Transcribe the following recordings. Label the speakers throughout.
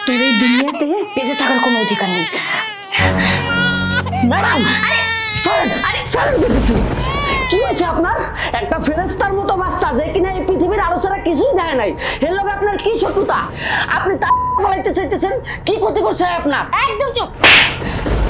Speaker 1: তোর এই দুনিয়াতে বেঁচে থাকার কোনো অধিকার নেই।
Speaker 2: ম্যাডাম কি হয়েছে আপনার? একটা ফেরেশতার মতো বাচ্চা যে কিনা এই পৃথিবীর আলো ছাড়া কিছুই দেয় নাই, এর লগে আপনার কি শত্রুতা? আপনি তা বলাইতে চাইতেছেন? কি ক্ষতি করছে আপনার?
Speaker 1: একদম চুপ।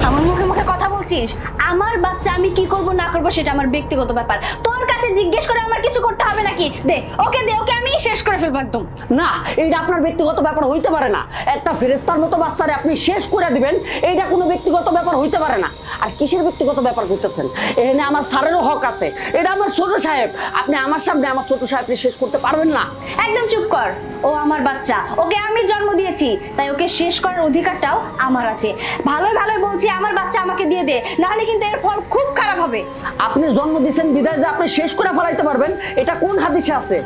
Speaker 1: আমার মুখে মুখে কথা বলছিস? আমার বাচ্চা আমি কি করব না করব সেটা আমার ব্যক্তিগত ব্যাপার। তোর কাছে জিজ্ঞেস করে আমার কিছু করতে হবে নাকি? দে ওকে আমি শেষ করে ফেলবো একদম।
Speaker 2: না, এইটা আপনার ব্যক্তিগত ব্যাপার হইতে পারে না। একটা ফেরেশতার মতো বাচ্চারে আপনি শেষ করে দিবেন, এইটা কোনো ব্যক্তিগত ব্যাপার হইতে পারে না। আর কিসের ব্যক্তিগত ব্যাপার করতেছেন? এখানে আমার স্যারেরও হক আছে, এটা আমার ছোট সাহেব। আপনি আমার সামনে আমার ছোট সাহেবকে শেষ করতে পারবেন না।
Speaker 1: একদম চুপ কর। ও আমার বাচ্চা, ওকে আমি জন্ম দিয়েছি, তাই ওকে শেষ করার অধিকারটাও আমার আছে। ভালোই ভালোই বলছি, আমার বাচ্চা আমাকে দিয়ে দে, নাহলে কিন্তু এর ফল খুব খারাপ হবে।
Speaker 2: আপনি জন্ম দিয়েছেন বিদায় যে আপনি শেষ করে ফেলাইতে পারবেন, এটা কোন হাদিসে আছে?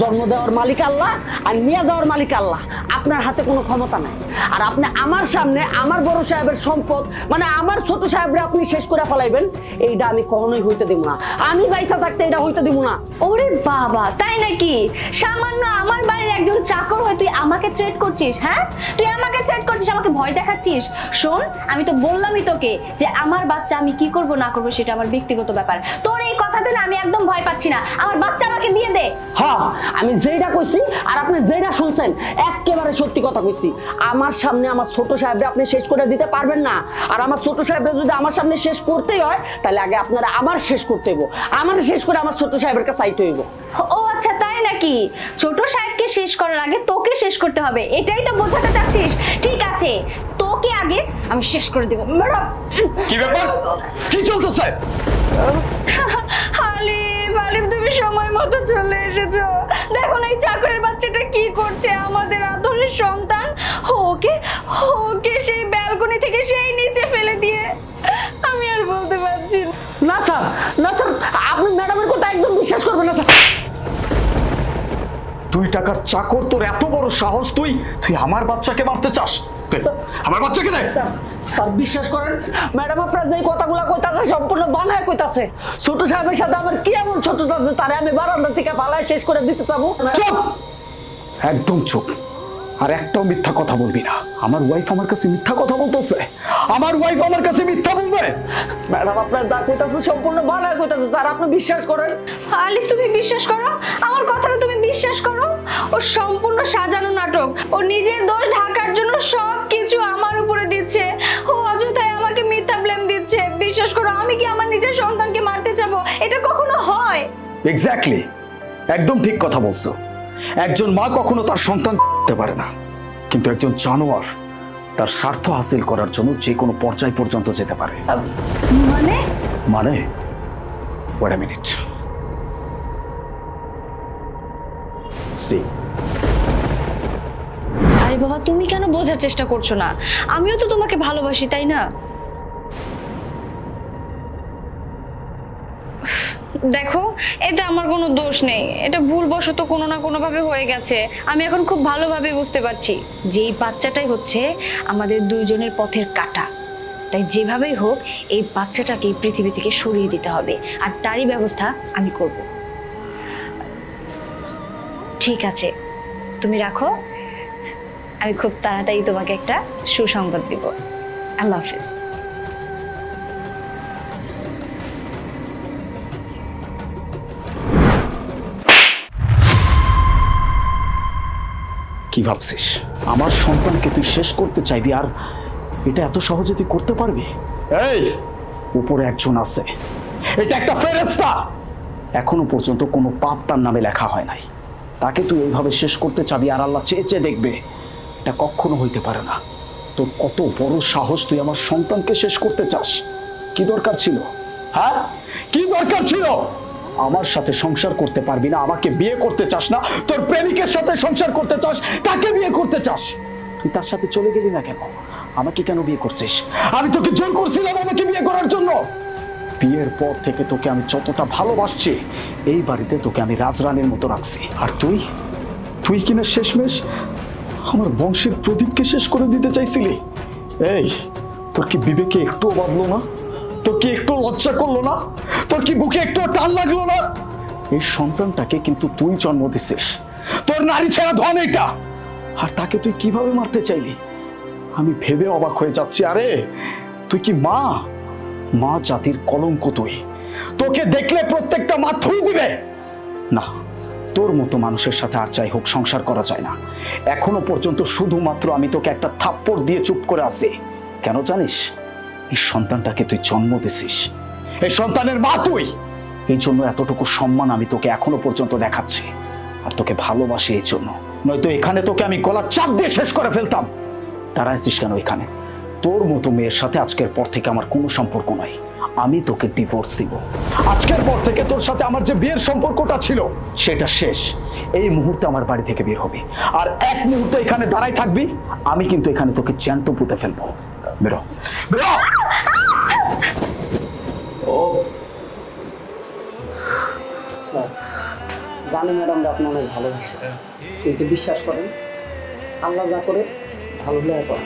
Speaker 2: জন্ম দেওয়ার মালিক আল্লাহ আর নিয়ে যাওয়ার মালিক আল্লাহ। আপনার হাতে কোনো ক্ষমতা নাই। আর আপনি আমার সামনে আমার বড় সাহেবের সম্পদ মানে আমার ছোট সাহেবরে আপনি শেষ করে ফেলাইবেন, এইটা আমি কখনোই হইতে দেব না। আমি বাইসা থাকতে এটা হইতে দেব না।
Speaker 1: ওরে বাবা, তাই নাকি? সামান্য আমার বাড়ির একজন চাকর হয়ে তুই আমাকে থ্রেট করছিস? হ্যাঁ, তুই আমাকে থ্রেট করছিস, আমাকে ভয় দেখাচ্ছিস? শোন, আমি তো বললামই তোকে যে আমার বাচ্চা আমি কি করব না করব সেটা আমার ব্যক্তিগত ব্যাপার। তোর এই কথাতে না আমি একদম ভয় পাচ্ছি না। আমার বাচ্চা আমাকে দিয়ে দে।
Speaker 2: হ্যাঁ, আমি যেটা কইছি আর আপনি যেটা শুনছেন একেবারে সত্যি কথা কইছি। আমার সামনে আমার ছোট সাহেবরে আপনি শেষ করে দিতে পারবেন না। আর আমার ছোট সাহেবরে যদি আমার সামনে শেষ করতেই হয়, তাহলে আগে আপনারা আমার শেষ করতে হইব। আমার শেষ করে আমার ছোট সাহেবের কাছে চাইতে হইব।
Speaker 1: ও আচ্ছা, তাই নাকি? ছোট সাহেবকে শেষ করার আগে তোকে শেষ করতে হবে, এটাই তো বোঝাতে চাচ্ছিস? ঠিক আছে, তোকে আগে আমি শেষ করে দেব। ম্যাডাম,
Speaker 3: কি ব্যাপার? কি চলতেছে?
Speaker 1: আলিফ, তুমি সময় মতো চলে এসেছো। দেখো না এই চাকরের বাচ্চাটা কি করছে, আমাদের আদরের সন্তান। ওকে সেই ব্যালকনি থেকে সেই নিচে ফেলে দিয়ে আমি আর বলতে পারছি
Speaker 2: না। না স্যার, আপনি ম্যাডামের কথা একদম বিশ্বাস করবেন না স্যার।
Speaker 3: 2 টাকার চাকর, তোর এত বড় সাহস, তুই আমার বাচ্চাকে মারতে চাস? আমার বাচ্চাকে দে।
Speaker 2: স্যার বিশ্বাস করেন, ম্যাডাম আপনার যে কথাগুলো কইতাছে সম্পূর্ণ বানায় কইতাছে। ছোট সাহেবের সাথে আমার কি এমন ছোটটা যে তারে আমি বারান্দা থেকে ফালায় শেষ করে দিতে চাবো?
Speaker 3: চুপ, একদম চুপ। আর একটাও মিথ্যা কথা বলবি না। আমার ওয়াইফ আমার কাছে মিথ্যা কথা বলতেছে? আমার ওয়াইফ আমার কাছে মিথ্যা বলবে?
Speaker 2: ম্যাডাম আপনার যা কইতাছে সম্পূর্ণ বানায় কইতাছে স্যার, আপনি বিশ্বাস করেন।
Speaker 1: আলিফ, তুমি বিশ্বাস করো আমার কথাটা, তুমি বিশ্বাস করো। ও সম্পূর্ণ সাজানো নাটক। ও নিজের দোষ ঢাকার জন্য সবকিছু আমার উপরে দিচ্ছে। ও অযথাই আমাকে মিথ্যা ব্লেম দিচ্ছে। বিশ্বাস করো, আমি কি আমার নিজের সন্তানকে মারতে যাবো? এটা কখনো হয়?
Speaker 3: এক্স্যাক্টলি, একদম ঠিক কথা বলছো। একজন মা কখনো তার সন্তান করতে পারে না, কিন্তু একজন জানোয়ার তার স্বার্থ হাসিল করার জন্য যে কোনো পর্যায় পর্যন্ত যেতে পারে।
Speaker 1: মানে
Speaker 3: ওয়েট আ মিনিট। সি,
Speaker 1: আরে বাবা, তুমি কেন বোঝার চেষ্টা করছো না? আমিও তো তোমাকে ভালোবাসি, তাই না? দেখো, এটা আমার কোনো দোষ নেই, এটা ভুলবশত কোনো না কোনো ভাবে হয়ে গেছে। আমি এখন খুব ভালোভাবে বুঝতে পারছি যে এই বাচ্চাটাই হচ্ছে আমাদের দুইজনের পথের কাঁটা। তাই যেভাবেই হোক এই বাচ্চাটাকে এই পৃথিবী থেকে সরিয়ে দিতে হবে, আর তারই ব্যবস্থা আমি করব। ঠিক আছে, তুমি রাখো, আমি খুব তাড়াতাড়ি তোমাকে একটা সুসংবাদ দিব। আল্লাহ হাফেজ।
Speaker 3: কি ভাবছিস আমার সন্তানকে তুই শেষ করতে চাইবি আর এটা এত সহজে তুই করতে পারবি? এই উপরে একজন আছে, এটা একটা ফেরেশতা। এখনো পর্যন্ত কোনো পাপ তার নামে লেখা হয় নাই। তাকে তুই এইভাবে শেষ করতে চাবি আর আল্লাহ চেয়ে চেয়ে দেখবে? এটা কখনো হইতে পারে না। তোর কত বড় সাহস, তুই আমার সন্তানকে শেষ করতে চাস? কি দরকার ছিল? হ্যাঁ, কি দরকার ছিল? আমার সাথে সংসার করতে পারবি না, আমাকে বিয়ে করতে চাস না, তোর প্রেমিকের সাথে সংসার করতে চাস, তাকে বিয়ে করতে চাস। তুই তার সাথে চলে গেলি না কেন? আমাকে কেন বিয়ে করছিস? আমি তোকে জোর করছিলাম আমাকে বিয়ে করার জন্য। বিয়ের পর থেকে তোকে আমি যতটা ভালোবাসছি, এই বাড়িতে তোকে আমি রাজরানীর মতো রাখছি। আর তুই কিনা শেষমেশ আমার বংশের প্রদীপকে শেষ করে দিতে চাইছিলি। এই, তোর কি বিবেকে একটুও বাঁধলো না? তোর কি একটু লজ্জা করলো না? তোর কি বুকে একটু টান লাগলো না? এই সন্তানটাকে কিন্তু তুই জন্ম দিছিস, তোর নারী ছেড়া ধন এটা। আর তাকে তুই কিভাবে মারতে চাইলি? আমি ভেবে অবাক হয়ে যাচ্ছি। আরে তুই কি মা? মা জাতির কলঙ্ক তুই। তোকে দেখলে প্রত্যেকটা মা থুই দিবে। না, তোর মতো মানুষের সাথে আর যাই হোক সংসার করা যায় না। এখনো পর্যন্ত শুধুমাত্র আমি তোকে একটা থাপ্পড় দিয়ে চুপ করে আছি। কেন জানিস? এই সন্তানটাকে তুই জন্ম দিছিস, এই সন্তানের মা তুই। এই জন্য এতটুকু সম্মান আমি তোকে এখনো পর্যন্ত দেখাচ্ছি। আর তোকে ভালোবাসি এই জন্য, নয়তো এখানে তোকে আমি গলার চাপ দিয়ে শেষ করে ফেলতাম। দাঁড়াইছিস কেন এখানে? তোর মতো মেয়ের সাথে আজকের পর থেকে আমার কোনো সম্পর্ক নাই। আমি তোকে ডিভোর্স দিব। আজকের পর থেকে তোর সাথে আমার যে বিয়ের সম্পর্কটা ছিল সেটা শেষ। এই মুহূর্তে আমার বাড়ি থেকে বের হবে, আর এক মুহূর্তে এখানে দাঁড়াই থাকবি। আমি কিন্তু এখানে তোকে জ্যান্ত পুঁতে ফেলবো। বেরো, বেরো।
Speaker 2: ও জানি ম্যাডাম আপনি অনেক ভালোবাসে, কিন্তু বিশ্বাস করেন আল্লাহ যা করে ভালো হলে করে।